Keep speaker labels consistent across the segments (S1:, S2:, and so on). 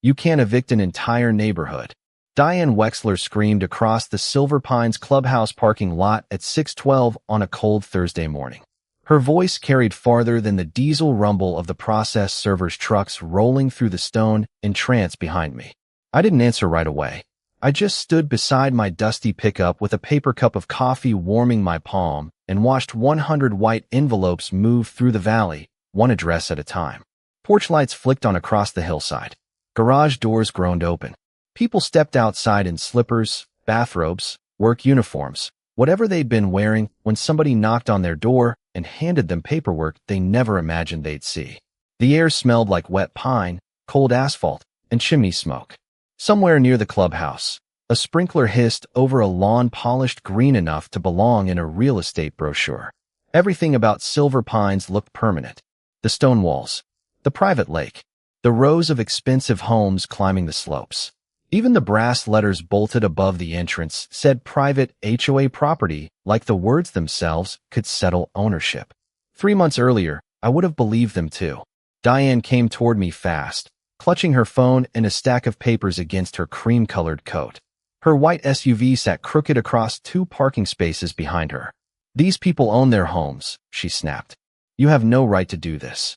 S1: You can't evict an entire neighborhood. Diane Wexler screamed across the Silver Pines clubhouse parking lot at 6:12 on a cold Thursday morning. Her voice carried farther than the diesel rumble of the process server's trucks rolling through the stone entrance behind me. I didn't answer right away. I just stood beside my dusty pickup with a paper cup of coffee warming my palm and watched 100 white envelopes move through the valley, one address at a time. Porch lights flicked on across the hillside. Garage doors groaned open. People stepped outside in slippers, bathrobes, work uniforms, whatever they'd been wearing when somebody knocked on their door and handed them paperwork they never imagined they'd see. The air smelled like wet pine, cold asphalt, and chimney smoke. Somewhere near the clubhouse, a sprinkler hissed over a lawn polished green enough to belong in a real estate brochure. Everything about Silver Pines looked permanent. The stone walls, the private lake, the rows of expensive homes climbing the slopes. Even the brass letters bolted above the entrance said private HOA property, like the words themselves could settle ownership. 3 months earlier, I would have believed them too. Diane came toward me fast, clutching her phone and a stack of papers against her cream-colored coat. Her white SUV sat crooked across 2 parking spaces behind her. "These people own their homes," she snapped. "You have no right to do this."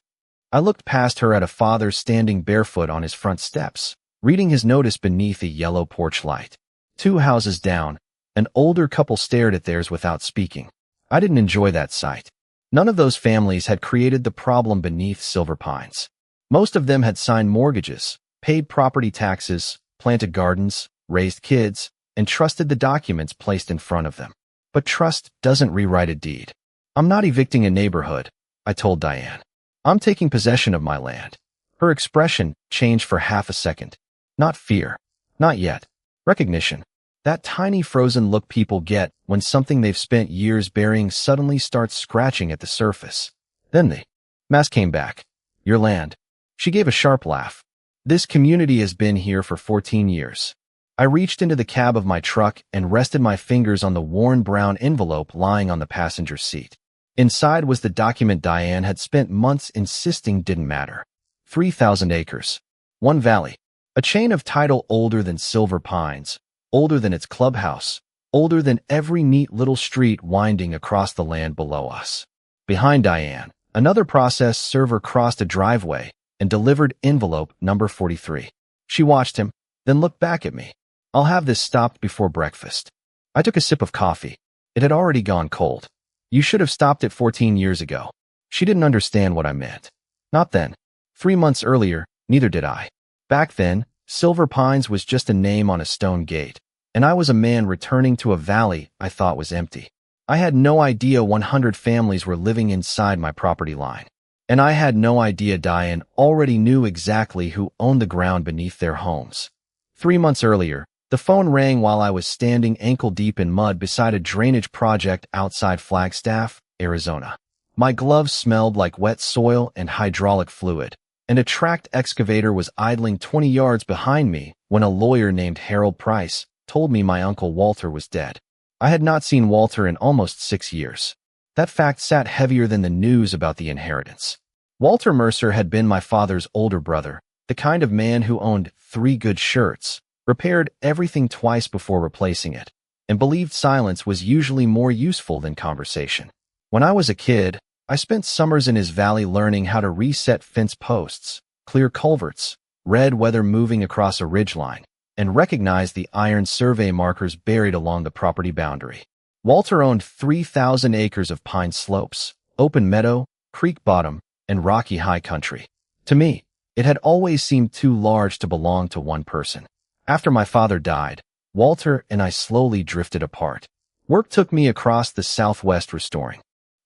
S1: I looked past her at a father standing barefoot on his front steps, reading his notice beneath a yellow porch light. 2 houses down, an older couple stared at theirs without speaking. I didn't enjoy that sight. None of those families had created the problem beneath Silver Pines. Most of them had signed mortgages, paid property taxes, planted gardens, raised kids, and trusted the documents placed in front of them. But trust doesn't rewrite a deed. "I'm not evicting a neighborhood," I told Diane. "I'm taking possession of my land." Her expression changed for half a second. Not fear. Not yet. Recognition. That tiny frozen look people get when something they've spent years burying suddenly starts scratching at the surface. Then the mask came back. "Your land." She gave a sharp laugh. "This community has been here for 14 years. I reached into the cab of my truck and rested my fingers on the worn brown envelope lying on the passenger seat. Inside was the document Diane had spent months insisting didn't matter. 3,000 acres. One valley. A chain of title older than Silver Pines, older than its clubhouse, older than every neat little street winding across the land below us. Behind Diane, another process server crossed a driveway and delivered envelope number 43. She watched him, then looked back at me. "I'll have this stopped before breakfast." I took a sip of coffee. It had already gone cold. "You should have stopped it 14 years ago." She didn't understand what I meant. Not then. 3 months earlier, neither did I. Back then, Silver Pines was just a name on a stone gate, and I was a man returning to a valley I thought was empty. I had no idea 100 families were living inside my property line. And I had no idea Diane already knew exactly who owned the ground beneath their homes. 3 months earlier, the phone rang while I was standing ankle-deep in mud beside a drainage project outside Flagstaff, Arizona. My gloves smelled like wet soil and hydraulic fluid, and a tracked excavator was idling 20 yards behind me when a lawyer named Harold Price told me my uncle Walter was dead. I had not seen Walter in almost 6 years. That fact sat heavier than the news about the inheritance. Walter Mercer had been my father's older brother, the kind of man who owned 3 good shirts, repaired everything twice before replacing it, and believed silence was usually more useful than conversation. When I was a kid, I spent summers in his valley learning how to reset fence posts, clear culverts, read weather moving across a ridgeline, and recognize the iron survey markers buried along the property boundary. Walter owned 3,000 acres of pine slopes, open meadow, creek bottom, and rocky high country. To me, it had always seemed too large to belong to one person. After my father died, Walter and I slowly drifted apart. Work took me across the Southwest restoring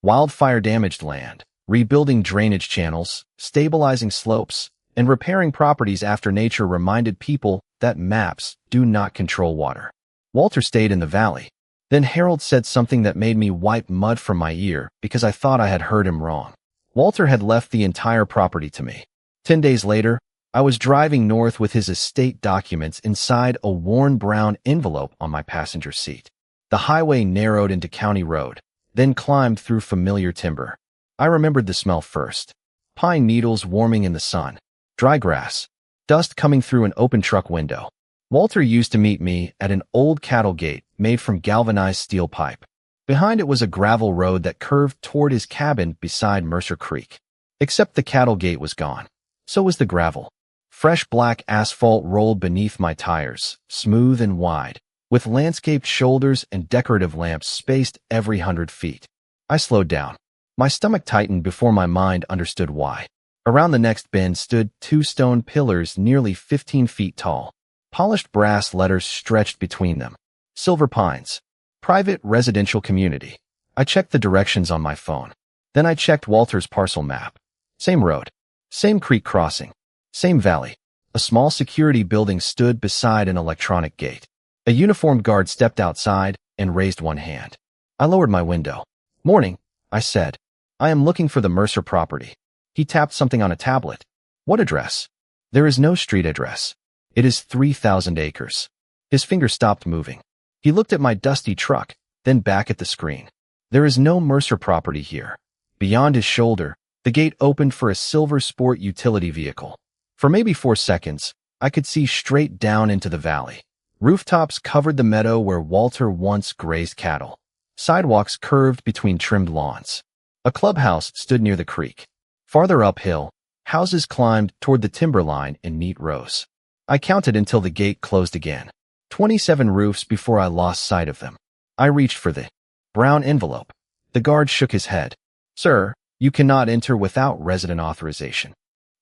S1: wildfire-damaged land, rebuilding drainage channels, stabilizing slopes, and repairing properties after nature reminded people that maps do not control water. Walter stayed in the valley. Then Harold said something that made me wipe mud from my ear because I thought I had heard him wrong. Walter had left the entire property to me. 10 days later, I was driving north with his estate documents inside a worn brown envelope on my passenger seat. The highway narrowed into County Road, then climbed through familiar timber. I remembered the smell first. Pine needles warming in the sun, dry grass, dust coming through an open truck window. Walter used to meet me at an old cattle gate made from galvanized steel pipe. Behind it was a gravel road that curved toward his cabin beside Mercer Creek. Except the cattle gate was gone. So was the gravel. Fresh black asphalt rolled beneath my tires, smooth and wide, with landscaped shoulders and decorative lamps spaced every 100 feet. I slowed down. My stomach tightened before my mind understood why. Around the next bend stood 2 stone pillars nearly 15 feet tall. Polished brass letters stretched between them. Silver Pines. Private residential community. I checked the directions on my phone. Then I checked Walter's parcel map. Same road. Same creek crossing. Same valley. A small security building stood beside an electronic gate. A uniformed guard stepped outside and raised one hand. I lowered my window. "Morning," I said. "I am looking for the Mercer property." He tapped something on a tablet. "What address?" "There is no street address. It is 3,000 acres. His finger stopped moving. He looked at my dusty truck, then back at the screen. "There is no Mercer property here." Beyond his shoulder, the gate opened for a silver sport utility vehicle. For maybe 4 seconds, I could see straight down into the valley. Rooftops covered the meadow where Walter once grazed cattle. Sidewalks curved between trimmed lawns. A clubhouse stood near the creek. Farther uphill, houses climbed toward the timberline in neat rows. I counted until the gate closed again. 27 roofs before I lost sight of them. I reached for the brown envelope. The guard shook his head. "Sir, you cannot enter without resident authorization."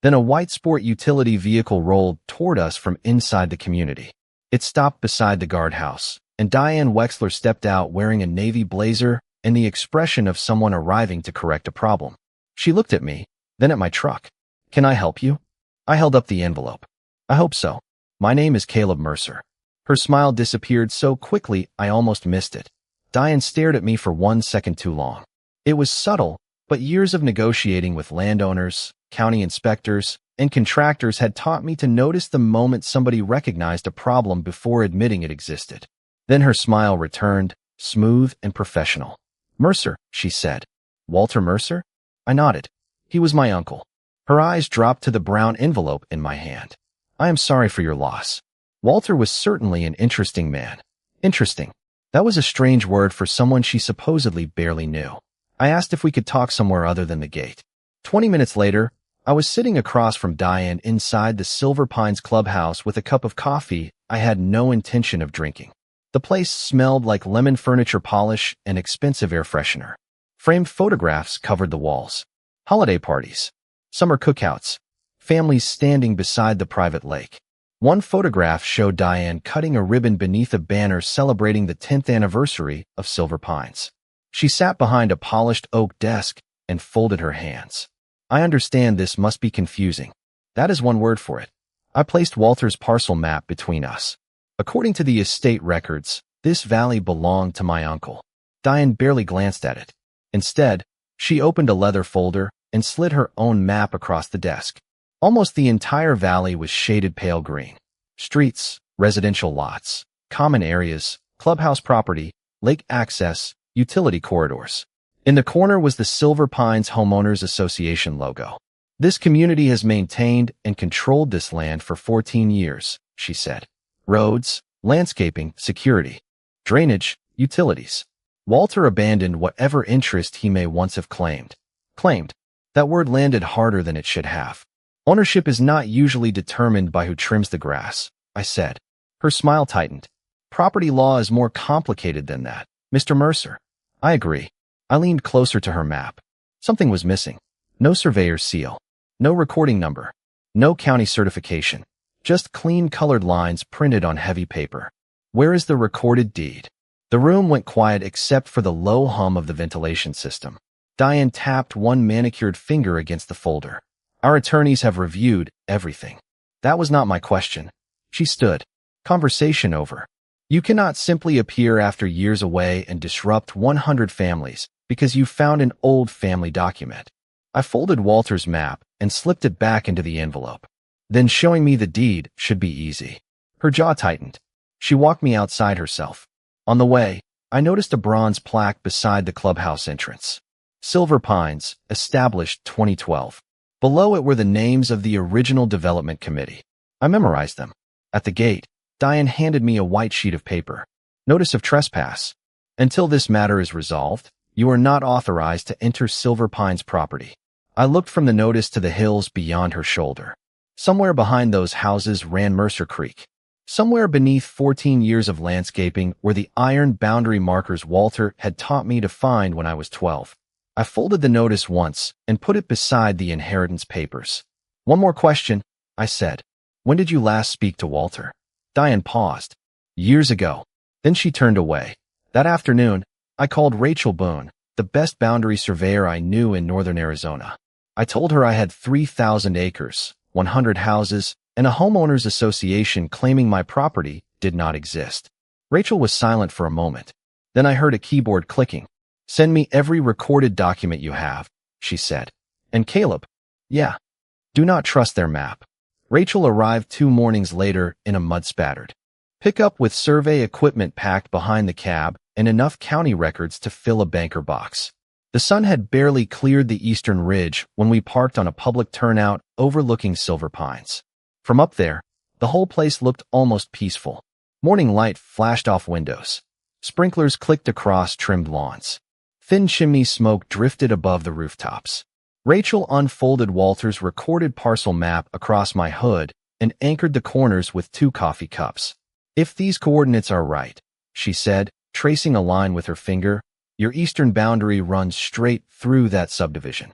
S1: Then a white sport utility vehicle rolled toward us from inside the community. It stopped beside the guardhouse, and Diane Wexler stepped out wearing a navy blazer and the expression of someone arriving to correct a problem. She looked at me, then at my truck. "Can I help you?" I held up the envelope. "I hope so. My name is Caleb Mercer." Her smile disappeared so quickly I almost missed it. Diane stared at me for 1 second too long. It was subtle, but years of negotiating with landowners, county inspectors, and contractors had taught me to notice the moment somebody recognized a problem before admitting it existed. Then her smile returned, smooth and professional. "Mercer," she said. "Walter Mercer?" I nodded. "He was my uncle." Her eyes dropped to the brown envelope in my hand. "I am sorry for your loss. Walter was certainly an interesting man." Interesting. That was a strange word for someone she supposedly barely knew. I asked if we could talk somewhere other than the gate. 20 minutes later, I was sitting across from Diane inside the Silver Pines clubhouse with a cup of coffee I had no intention of drinking. The place smelled like lemon furniture polish and expensive air freshener. Framed photographs covered the walls. Holiday parties. Summer cookouts. Families standing beside the private lake. One photograph showed Diane cutting a ribbon beneath a banner celebrating the 10th anniversary of Silver Pines. She sat behind a polished oak desk and folded her hands. "I understand this must be confusing. That is one word for it." I placed Walter's parcel map between us. According to the estate records, this valley belonged to my uncle. Diane barely glanced at it. Instead, she opened a leather folder and slid her own map across the desk. Almost the entire valley was shaded pale green. Streets, residential lots, common areas, clubhouse property, lake access, utility corridors. In the corner was the Silver Pines Homeowners Association logo. "This community has maintained and controlled this land for 14 years, she said. "Roads, landscaping, security, drainage, utilities." Walter abandoned whatever interest he may once have claimed. Claimed. That word landed harder than it should have. "Ownership is not usually determined by who trims the grass," I said. Her smile tightened. "Property law is more complicated than that, Mr. Mercer." I agree. I leaned closer to her map. Something was missing. No surveyor's seal. No recording number. No county certification. Just clean colored lines printed on heavy paper. "Where is the recorded deed?" The room went quiet except for the low hum of the ventilation system. Diane tapped one manicured finger against the folder. "Our attorneys have reviewed everything." That was not my question. She stood. Conversation over. You cannot simply appear after years away and disrupt 100 families because you found an old family document. I folded Walter's map and slipped it back into the envelope. Then showing me the deed should be easy. Her jaw tightened. She walked me outside herself. On the way, I noticed a bronze plaque beside the clubhouse entrance. Silver Pines, established 2012. Below it were the names of the original development committee. I memorized them. At the gate, Diane handed me a white sheet of paper. Notice of trespass. Until this matter is resolved, you are not authorized to enter Silver Pines property. I looked from the notice to the hills beyond her shoulder. Somewhere behind those houses ran Mercer Creek. Somewhere beneath 14 years of landscaping were the iron boundary markers Walter had taught me to find when I was 12. I folded the notice once and put it beside the inheritance papers. One more question, I said. When did you last speak to Walter? Diane paused. Years ago. Then she turned away. That afternoon, I called Rachel Boone, the best boundary surveyor I knew in northern Arizona. I told her I had 3,000 acres, 100 houses, and a homeowners association claiming my property did not exist. Rachel was silent for a moment. Then I heard a keyboard clicking. Send me every recorded document you have, she said. And Caleb? Yeah. Do not trust their map. Rachel arrived 2 mornings later in a mud-spattered pickup with survey equipment packed behind the cab and enough county records to fill a banker box. The sun had barely cleared the eastern ridge when we parked on a public turnout overlooking Silver Pines. From up there, the whole place looked almost peaceful. Morning light flashed off windows. Sprinklers clicked across trimmed lawns. Thin chimney smoke drifted above the rooftops. Rachel unfolded Walter's recorded parcel map across my hood and anchored the corners with 2 coffee cups. If these coordinates are right, she said, tracing a line with her finger, your eastern boundary runs straight through that subdivision.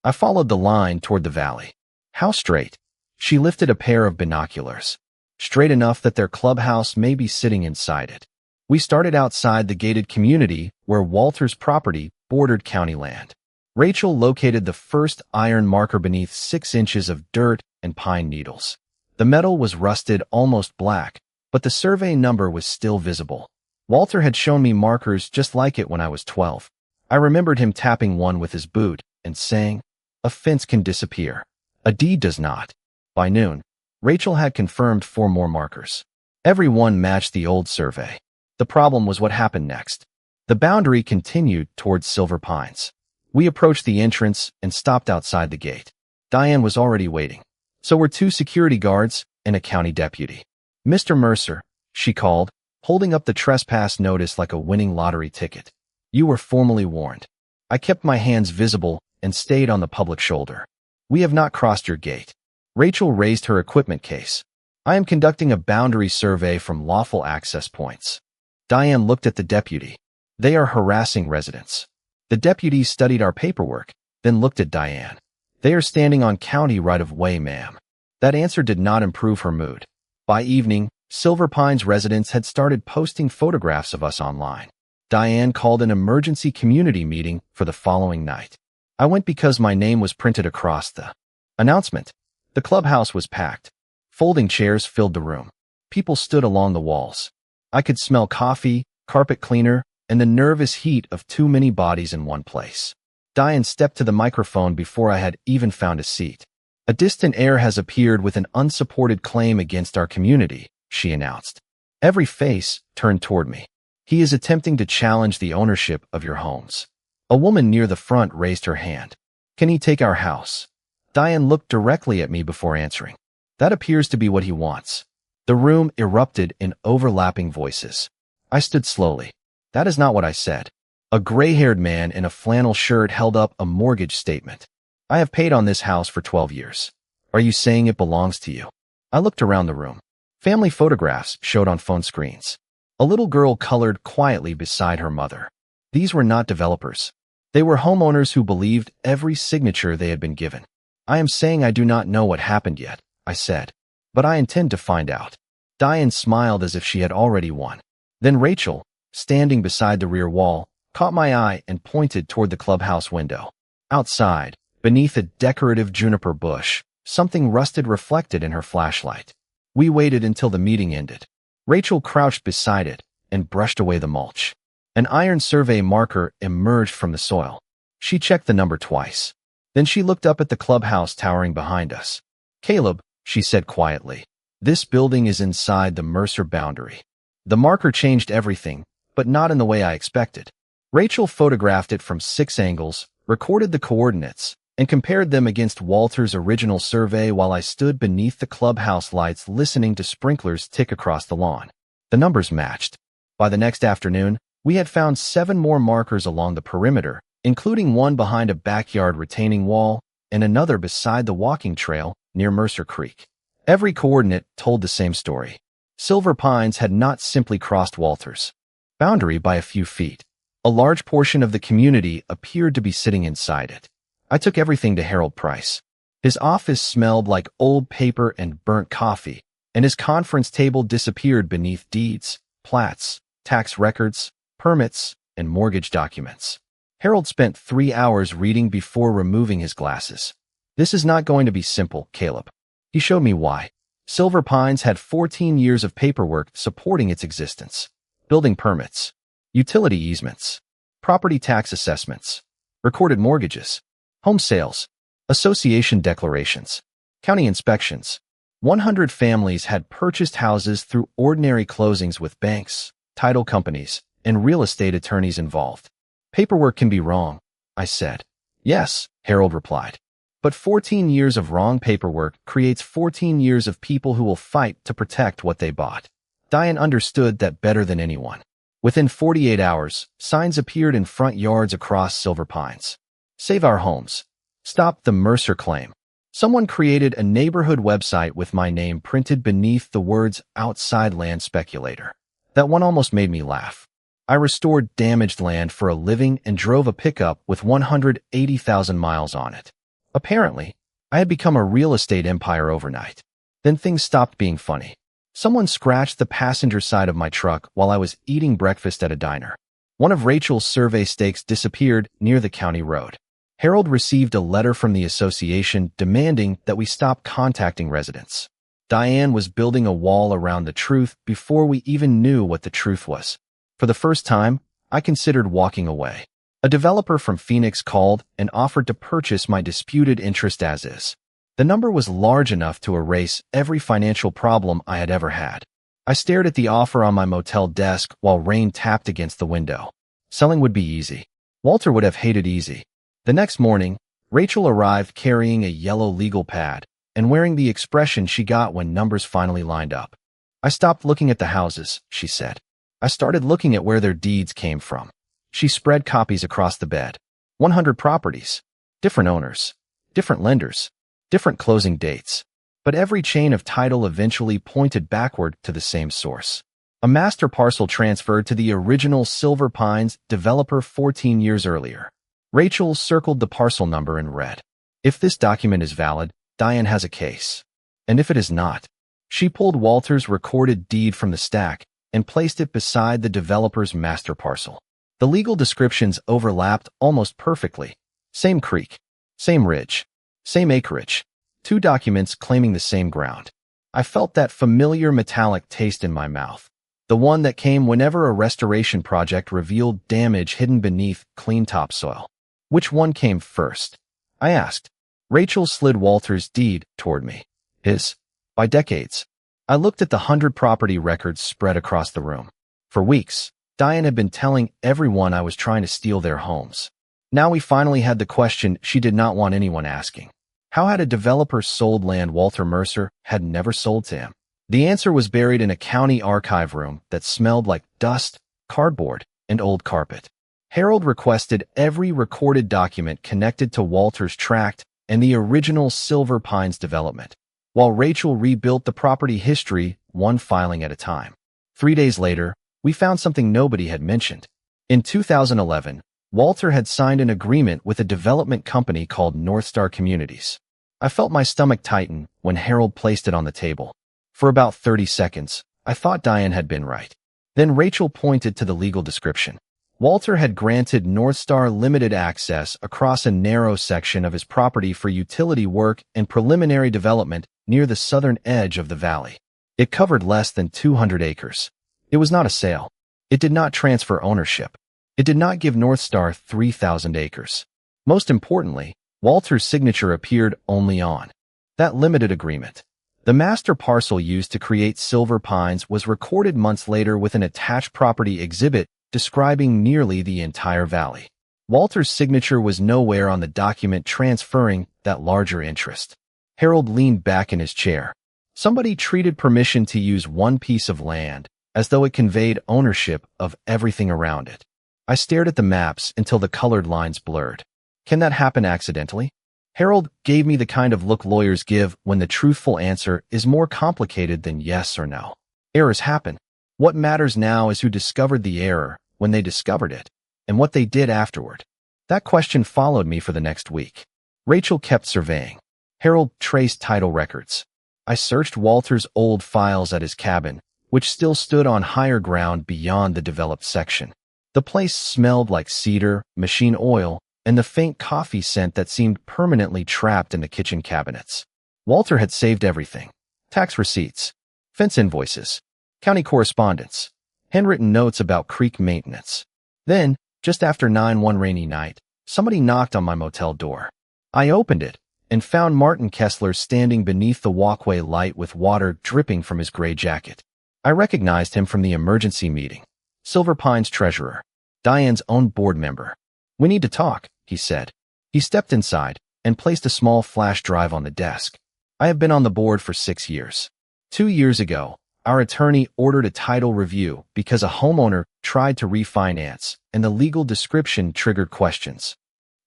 S1: I followed the line toward the valley. How straight? She lifted a pair of binoculars. Straight enough that their clubhouse may be sitting inside it. We started outside the gated community where Walter's property bordered county land. Rachel located the first iron marker beneath 6 inches of dirt and pine needles. The metal was rusted almost black, but the survey number was still visible. Walter had shown me markers just like it when I was 12. I remembered him tapping one with his boot and saying, "A fence can disappear. A deed does not." By noon, Rachel had confirmed 4 more markers. Every one matched the old survey. The problem was what happened next. The boundary continued towards Silver Pines. We approached the entrance and stopped outside the gate. Diane was already waiting. So were 2 security guards and a county deputy. Mr. Mercer, she called, holding up the trespass notice like a winning lottery ticket. You were formally warned. I kept my hands visible and stayed on the public shoulder. We have not crossed your gate. Rachel raised her equipment case. I am conducting a boundary survey from lawful access points. Diane looked at the deputy. They are harassing residents. The deputy studied our paperwork, then looked at Diane. They are standing on county right-of-way, ma'am. That answer did not improve her mood. By evening, Silver Pines residents had started posting photographs of us online. Diane called an emergency community meeting for the following night. I went because my name was printed across the announcement. The clubhouse was packed. Folding chairs filled the room. People stood along the walls. I could smell coffee, carpet cleaner, and the nervous heat of too many bodies in one place. Diane stepped to the microphone before I had even found a seat. A distant heir has appeared with an unsupported claim against our community, she announced. Every face turned toward me. He is attempting to challenge the ownership of your homes. A woman near the front raised her hand. Can he take our house? Diane looked directly at me before answering. That appears to be what he wants. The room erupted in overlapping voices. I stood slowly. That is not what I said. A gray-haired man in a flannel shirt held up a mortgage statement. I have paid on this house for 12 years. Are you saying it belongs to you? I looked around the room. Family photographs showed on phone screens. A little girl colored quietly beside her mother. These were not developers. They were homeowners who believed every signature they had been given. I am saying I do not know what happened yet, I said, but I intend to find out. Diane smiled as if she had already won. Then Rachel, standing beside the rear wall, caught my eye and pointed toward the clubhouse window. Outside, beneath a decorative juniper bush, something rusted reflected in her flashlight. We waited until the meeting ended. Rachel crouched beside it and brushed away the mulch. An iron survey marker emerged from the soil. She checked the number twice. Then she looked up at the clubhouse towering behind us. Caleb, she said quietly, this building is inside the Mercer boundary. The marker changed everything, but not in the way I expected. Rachel photographed it from 6 angles, recorded the coordinates, and compared them against Walter's original survey while I stood beneath the clubhouse lights listening to sprinklers tick across the lawn. The numbers matched. By the next afternoon, we had found 7 more markers along the perimeter, including one behind a backyard retaining wall and another beside the walking trail near Mercer Creek. Every coordinate told the same story. Silver Pines had not simply crossed Walter's boundary by a few feet. A large portion of the community appeared to be sitting inside it. I took everything to Harold Price. His office smelled like old paper and burnt coffee, and his conference table disappeared beneath deeds, plats, tax records, permits, and mortgage documents. Harold spent 3 hours reading before removing his glasses. "This is not going to be simple, Caleb." He showed me why. Silver Pines had 14 years of paperwork supporting its existence. Building permits, utility easements, property tax assessments, recorded mortgages, home sales, association declarations, county inspections. 100 families had purchased houses through ordinary closings with banks, title companies, and real estate attorneys involved. "Paperwork can be wrong," I said. "Yes," Harold replied. "But 14 years of wrong paperwork creates 14 years of people who will fight to protect what they bought." Diane understood that better than anyone. Within 48 hours, signs appeared in front yards across Silver Pines. "Save our homes. Stop the Mercer claim." Someone created a neighborhood website with my name printed beneath the words "outside land speculator." That one almost made me laugh. I restored damaged land for a living and drove a pickup with 180,000 miles on it. Apparently, I had become a real estate empire overnight. Then things stopped being funny. Someone scratched the passenger side of my truck while I was eating breakfast at a diner. One of Rachel's survey stakes disappeared near the county road. Harold received a letter from the association demanding that we stop contacting residents. Diane was building a wall around the truth before we even knew what the truth was. For the first time, I considered walking away. A developer from Phoenix called and offered to purchase my disputed interest as is. The number was large enough to erase every financial problem I had ever had. I stared at the offer on my motel desk while rain tapped against the window. Selling would be easy. Walter would have hated easy. The next morning, Rachel arrived carrying a yellow legal pad and wearing the expression she got when numbers finally lined up. "I stopped looking at the houses," she said. "I started looking at where their deeds came from." She spread copies across the bed. 100 properties, different owners, different lenders, different closing dates. But every chain of title eventually pointed backward to the same source. A master parcel transferred to the original Silver Pines developer 14 years earlier. Rachel circled the parcel number in red. "If this document is valid, Diane has a case. And if it is not," she pulled Walter's recorded deed from the stack and placed it beside the developer's master parcel. The legal descriptions overlapped almost perfectly. Same creek, same ridge, same acreage. 2 documents claiming the same ground. I felt that familiar metallic taste in my mouth. The one that came whenever a restoration project revealed damage hidden beneath clean topsoil. "Which one came first?" I asked. Rachel slid Walter's deed toward me. "His. By decades." I looked at the 100 property records spread across the room. For weeks, Diane had been telling everyone I was trying to steal their homes. Now we finally had the question she did not want anyone asking. How had a developer sold land Walter Mercer had never sold to him? The answer was buried in a county archive room that smelled like dust, cardboard, and old carpet. Harold requested every recorded document connected to Walter's tract and the original Silver Pines development, while Rachel rebuilt the property history one filing at a time. 3 days later, we found something nobody had mentioned. In 2011, Walter had signed an agreement with a development company called Northstar Communities. I felt my stomach tighten when Harold placed it on the table. For about 30 seconds, I thought Diane had been right. Then Rachel pointed to the legal description. Walter had granted Northstar limited access across a narrow section of his property for utility work and preliminary development near the southern edge of the valley. It covered less than 200 acres. It was not a sale. It did not transfer ownership. It did not give Northstar 3,000 acres. Most importantly, Walter's signature appeared only on that limited agreement. The master parcel used to create Silver Pines was recorded months later with an attached property exhibit describing nearly the entire valley. Walter's signature was nowhere on the document transferring that larger interest. Harold leaned back in his chair. Somebody treated permission to use one piece of land as though it conveyed ownership of everything around it. I stared at the maps until the colored lines blurred. Can that happen accidentally? Harold gave me the kind of look lawyers give when the truthful answer is more complicated than yes or no. Errors happen. What matters now is who discovered the error when they discovered it, and what they did afterward. That question followed me for the next week. Rachel kept surveying. Harold traced title records. I searched Walter's old files at his cabin, which still stood on higher ground beyond the developed section. The place smelled like cedar, machine oil, and the faint coffee scent that seemed permanently trapped in the kitchen cabinets. Walter had saved everything. Tax receipts, fence invoices, county correspondence, handwritten notes about creek maintenance. Then, just after 9 one rainy night, somebody knocked on my motel door. I opened it and found Martin Kessler standing beneath the walkway light with water dripping from his gray jacket. I recognized him from the emergency meeting. Silver Pine's treasurer, Diane's own board member. "We need to talk," he said. He stepped inside and placed a small flash drive on the desk. I have been on the board for 6 years. 2 years ago, our attorney ordered a title review because a homeowner tried to refinance, and the legal description triggered questions.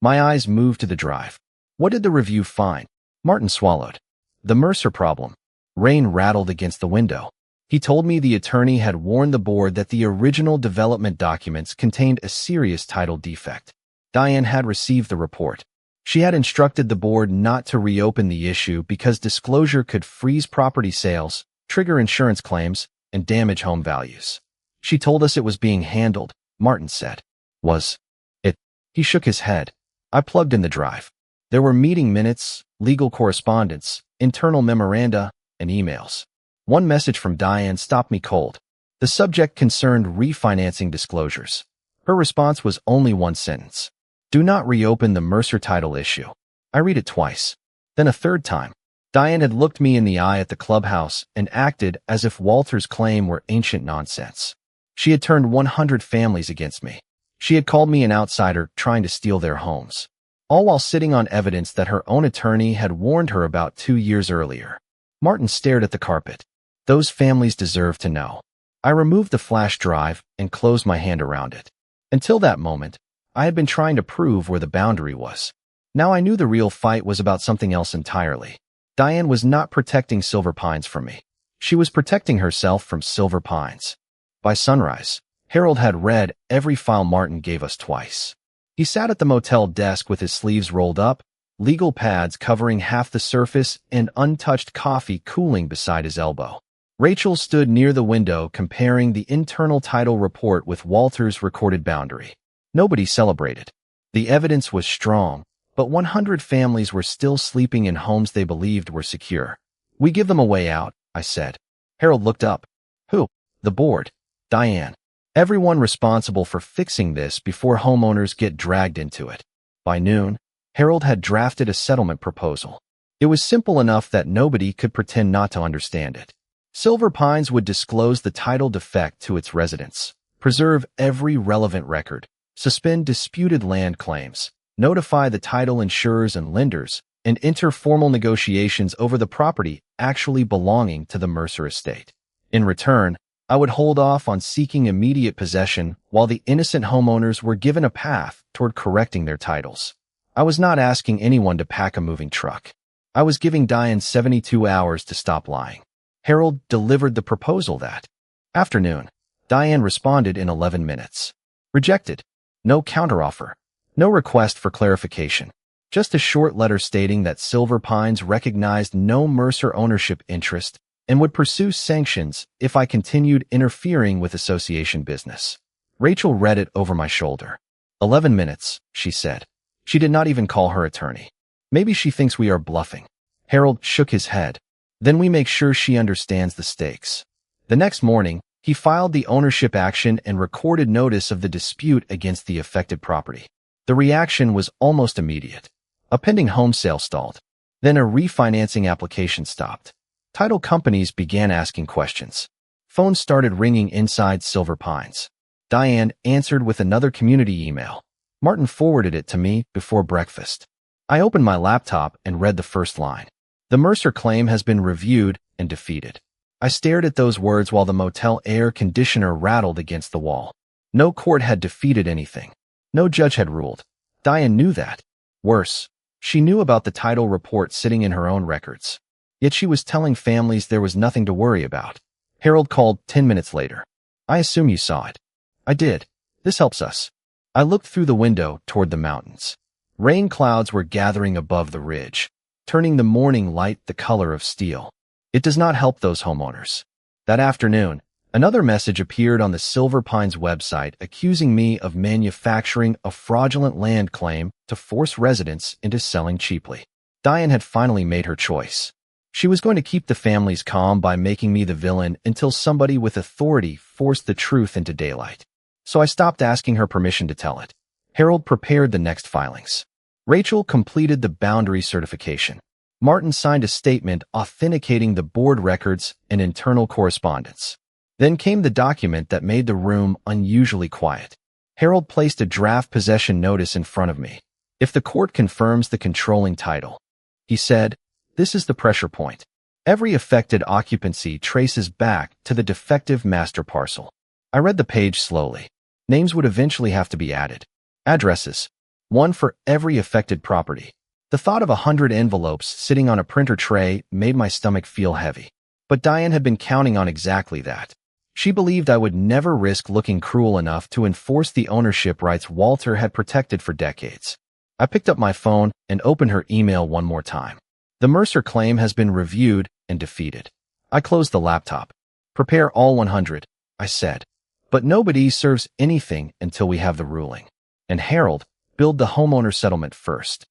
S1: My eyes moved to the drive. What did the review find? Martin swallowed. The Mercer problem. Rain rattled against the window. He told me the attorney had warned the board that the original development documents contained a serious title defect. Diane had received the report. She had instructed the board not to reopen the issue because disclosure could freeze property sales, trigger insurance claims, and damage home values. She told us it was being handled, Martin said. Was it? He shook his head. I plugged in the drive. There were meeting minutes, legal correspondence, internal memoranda, and emails. One message from Diane stopped me cold. The subject concerned refinancing disclosures. Her response was only one sentence. Do not reopen the Mercer title issue. I read it twice. Then a third time. Diane had looked me in the eye at the clubhouse and acted as if Walter's claim were ancient nonsense. She had turned 100 families against me. She had called me an outsider trying to steal their homes. All while sitting on evidence that her own attorney had warned her about 2 years earlier. Martin stared at the carpet. Those families deserve to know. I removed the flash drive and closed my hand around it. Until that moment, I had been trying to prove where the boundary was. Now I knew the real fight was about something else entirely. Diane was not protecting Silver Pines from me. She was protecting herself from Silver Pines. By sunrise, Harold had read every file Martin gave us twice. He sat at the motel desk with his sleeves rolled up, legal pads covering half the surface, and untouched coffee cooling beside his elbow. Rachel stood near the window comparing the internal title report with Walter's recorded boundary. Nobody celebrated. The evidence was strong, but 100 families were still sleeping in homes they believed were secure. We give them a way out, I said. Harold looked up. Who? The board. Diane. Everyone responsible for fixing this before homeowners get dragged into it. By noon, Harold had drafted a settlement proposal. It was simple enough that nobody could pretend not to understand it. Silver Pines would disclose the title defect to its residents, preserve every relevant record, suspend disputed land claims, notify the title insurers and lenders, and enter formal negotiations over the property actually belonging to the Mercer estate. In return, I would hold off on seeking immediate possession while the innocent homeowners were given a path toward correcting their titles. I was not asking anyone to pack a moving truck. I was giving Diane 72 hours to stop lying. Harold delivered the proposal that afternoon. Diane responded in 11 minutes. Rejected. No counteroffer. No request for clarification. Just a short letter stating that Silver Pines recognized no Mercer ownership interest and would pursue sanctions if I continued interfering with association business. Rachel read it over my shoulder. 11 minutes, she said. She did not even call her attorney. Maybe she thinks we are bluffing. Harold shook his head. Then we make sure she understands the stakes. The next morning, he filed the ownership action and recorded notice of the dispute against the affected property. The reaction was almost immediate. A pending home sale stalled. Then a refinancing application stopped. Title companies began asking questions. Phones started ringing inside Silver Pines. Diane answered with another community email. Martin forwarded it to me before breakfast. I opened my laptop and read the first line. The Mercer claim has been reviewed and defeated. I stared at those words while the motel air conditioner rattled against the wall. No court had defeated anything. No judge had ruled. Diane knew that. Worse, she knew about the title report sitting in her own records. Yet she was telling families there was nothing to worry about. Harold called 10 minutes later. I assume you saw it. I did. This helps us. I looked through the window toward the mountains. Rain clouds were gathering above the ridge, turning the morning light the color of steel. It does not help those homeowners. That afternoon, another message appeared on the Silver Pines website accusing me of manufacturing a fraudulent land claim to force residents into selling cheaply. Diane had finally made her choice. She was going to keep the families calm by making me the villain until somebody with authority forced the truth into daylight. So I stopped asking her permission to tell it. Harold prepared the next filings. Rachel completed the boundary certification. Martin signed a statement authenticating the board records and internal correspondence. Then came the document that made the room unusually quiet. Harold placed a draft possession notice in front of me. If the court confirms the controlling title, he said, this is the pressure point. Every affected occupancy traces back to the defective master parcel. I read the page slowly. Names would eventually have to be added. Addresses. One for every affected property. The thought of 100 envelopes sitting on a printer tray made my stomach feel heavy. But Diane had been counting on exactly that. She believed I would never risk looking cruel enough to enforce the ownership rights Walter had protected for decades. I picked up my phone and opened her email one more time. The Mercer claim has been reviewed and defeated. I closed the laptop. Prepare all 100, I said. But nobody serves anything until we have the ruling. And Harold, build the homeowner settlement first.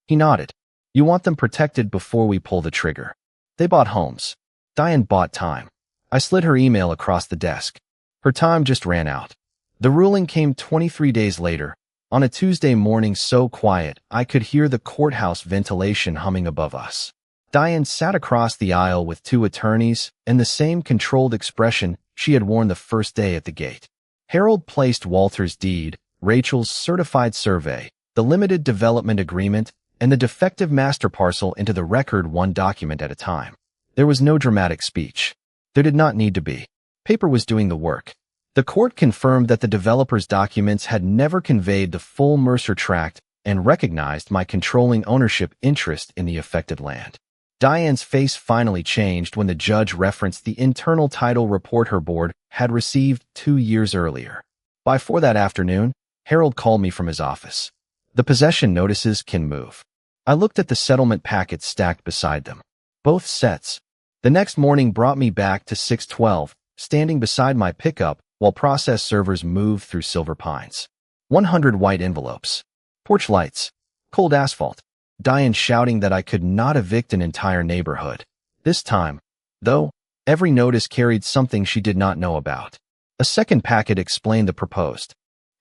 S1: He nodded. You want them protected before we pull the trigger. They bought homes. Diane bought time. I slid her email across the desk. Her time just ran out. The ruling came 23 days later, on a Tuesday morning so quiet I could hear the courthouse ventilation humming above us. Diane sat across the aisle with two attorneys and the same controlled expression she had worn the first day at the gate. Harold placed Walter's deed, Rachel's certified survey, the limited development agreement, and the defective master parcel into the record one document at a time. There was no dramatic speech. There did not need to be. Paper was doing the work. The court confirmed that the developer's documents had never conveyed the full Mercer tract and recognized my controlling ownership interest in the affected land. Diane's face finally changed when the judge referenced the internal title report her board had received 2 years earlier. By 4 that afternoon, Harold called me from his office. The possession notices can move. I looked at the settlement packets stacked beside them. Both sets. The next morning brought me back to 612, standing beside my pickup while process servers moved through Silver Pines. 100 white envelopes. Porch lights. Cold asphalt. Diane shouting that I could not evict an entire neighborhood. This time, though, every notice carried something she did not know about. A second packet explained the proposed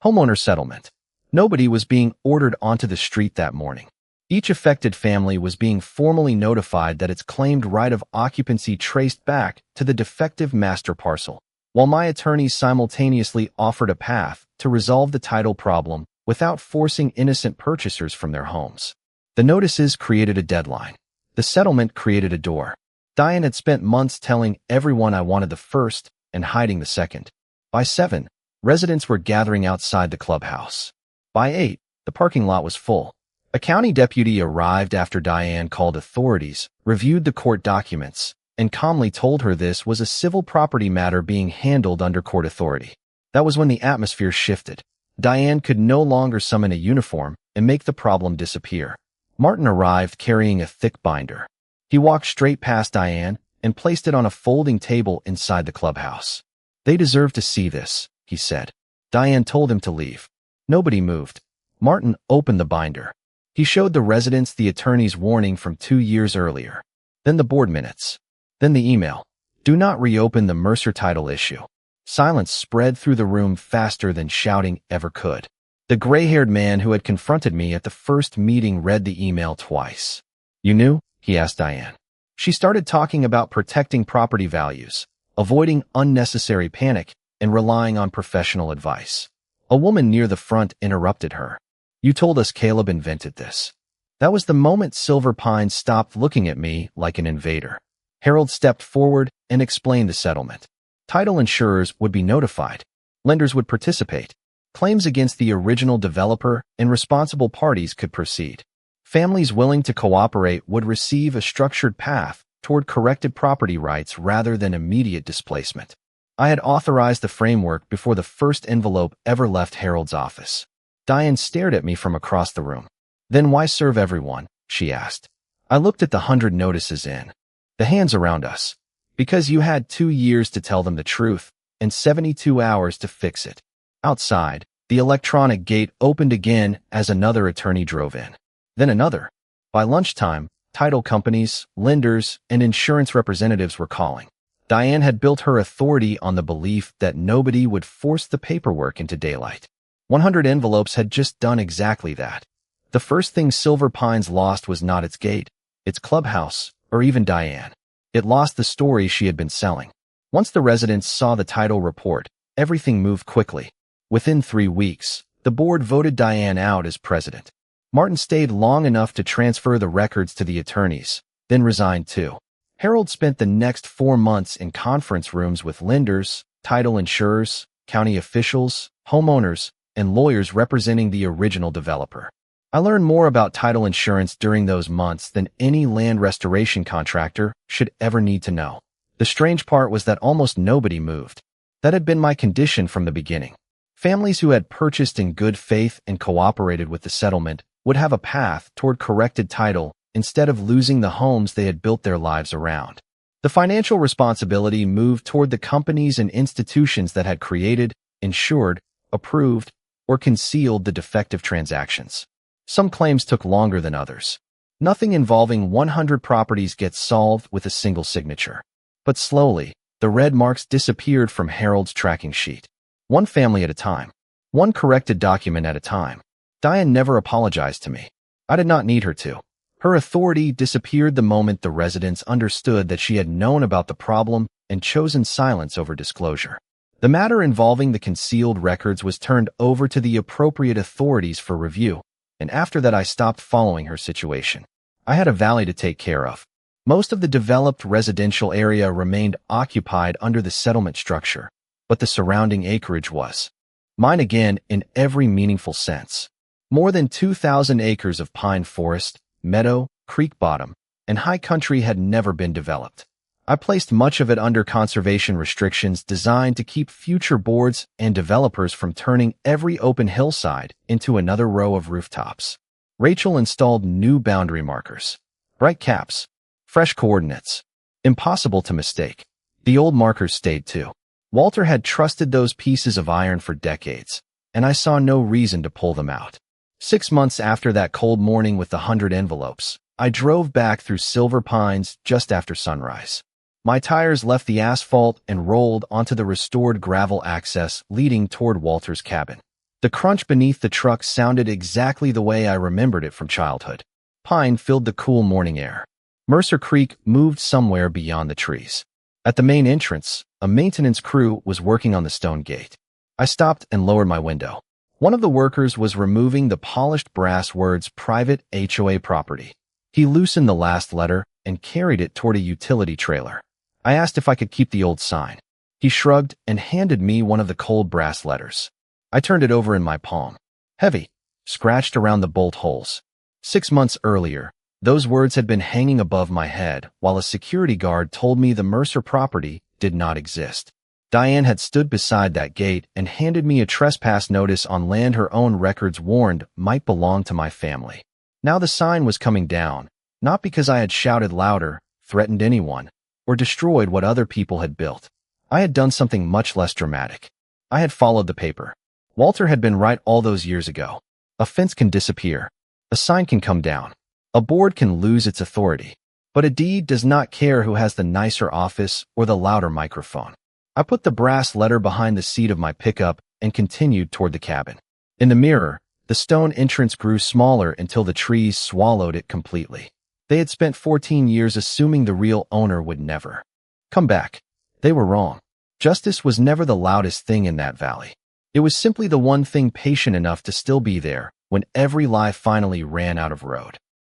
S1: homeowner settlement. Nobody was being ordered onto the street that morning. Each affected family was being formally notified that its claimed right of occupancy traced back to the defective master parcel, while my attorneys simultaneously offered a path to resolve the title problem without forcing innocent purchasers from their homes. The notices created a deadline. The settlement created a door. Diane had spent months telling everyone I wanted the first and hiding the second. By 7, residents were gathering outside the clubhouse. By 8, the parking lot was full. A county deputy arrived after Diane called authorities, reviewed the court documents, and calmly told her this was a civil property matter being handled under court authority. That was when the atmosphere shifted. Diane could no longer summon a uniform and make the problem disappear. Martin arrived carrying a thick binder. He walked straight past Diane and placed it on a folding table inside the clubhouse. They deserve to see this, he said. Diane told him to leave. Nobody moved. Martin opened the binder. He showed the residents the attorney's warning from 2 years earlier. Then the board minutes. Then the email. Do not reopen the Mercer title issue. Silence spread through the room faster than shouting ever could. The gray-haired man who had confronted me at the first meeting read the email twice. You knew? He asked Diane. She started talking about protecting property values, avoiding unnecessary panic, and relying on professional advice. A woman near the front interrupted her. You told us Caleb invented this. That was the moment Silver Pine stopped looking at me like an invader. Harold stepped forward and explained the settlement. Title insurers would be notified. Lenders would participate. Claims against the original developer and responsible parties could proceed. Families willing to cooperate would receive a structured path toward corrected property rights rather than immediate displacement. I had authorized the framework before the first envelope ever left Harold's office. Diane stared at me from across the room. Then why serve everyone? She asked. I looked at the 100 notices in the hands around us. Because you had 2 years to tell them the truth and 72 hours to fix it. Outside, the electronic gate opened again as another attorney drove in. Then another. By lunchtime, title companies, lenders, and insurance representatives were calling. Diane had built her authority on the belief that nobody would force the paperwork into daylight. 100 envelopes had just done exactly that. The first thing Silver Pines lost was not its gate, its clubhouse, or even Diane. It lost the story she had been selling. Once the residents saw the title report, everything moved quickly. Within 3 weeks, the board voted Diane out as president. Martin stayed long enough to transfer the records to the attorneys, then resigned too. Harold spent the next 4 months in conference rooms with lenders, title insurers, county officials, homeowners, and lawyers representing the original developer. I learned more about title insurance during those months than any land restoration contractor should ever need to know. The strange part was that almost nobody moved. That had been my condition from the beginning. Families who had purchased in good faith and cooperated with the settlement would have a path toward corrected title instead of losing the homes they had built their lives around. The financial responsibility moved toward the companies and institutions that had created, insured, approved, or concealed the defective transactions. Some claims took longer than others. Nothing involving 100 properties gets solved with a single signature. But slowly, the red marks disappeared from Harold's tracking sheet. One family at a time. One corrected document at a time. Diane never apologized to me. I did not need her to. Her authority disappeared the moment the residents understood that she had known about the problem and chosen silence over disclosure. The matter involving the concealed records was turned over to the appropriate authorities for review, and after that I stopped following her situation. I had a valley to take care of. Most of the developed residential area remained occupied under the settlement structure, but the surrounding acreage was mine again in every meaningful sense. More than 2,000 acres of pine forest, meadow, creek bottom, and high country had never been developed. I placed much of it under conservation restrictions designed to keep future boards and developers from turning every open hillside into another row of rooftops. Rachel installed new boundary markers. Bright caps. Fresh coordinates. Impossible to mistake. The old markers stayed too. Walter had trusted those pieces of iron for decades, and I saw no reason to pull them out. 6 months after that cold morning with the 100 envelopes, I drove back through Silver Pines just after sunrise. My tires left the asphalt and rolled onto the restored gravel access leading toward Walter's cabin. The crunch beneath the truck sounded exactly the way I remembered it from childhood. Pine filled the cool morning air. Mercer Creek moved somewhere beyond the trees. At the main entrance, a maintenance crew was working on the stone gate. I stopped and lowered my window. One of the workers was removing the polished brass words "Private HOA Property." He loosened the last letter and carried it toward a utility trailer. I asked if I could keep the old sign. He shrugged and handed me one of the cold brass letters. I turned it over in my palm. Heavy, scratched around the bolt holes. 6 months earlier, those words had been hanging above my head while a security guard told me the Mercer property did not exist. Diane had stood beside that gate and handed me a trespass notice on land her own records warned might belong to my family. Now the sign was coming down, not because I had shouted louder, threatened anyone, or destroyed what other people had built. I had done something much less dramatic. I had followed the paper. Walter had been right all those years ago. A fence can disappear. A sign can come down. A board can lose its authority. But a deed does not care who has the nicer office or the louder microphone. I put the brass letter behind the seat of my pickup and continued toward the cabin. In the mirror, the stone entrance grew smaller until the trees swallowed it completely. They had spent 14 years assuming the real owner would never come back. They were wrong. Justice was never the loudest thing in that valley. It was simply the one thing patient enough to still be there, when every lie finally ran out of road.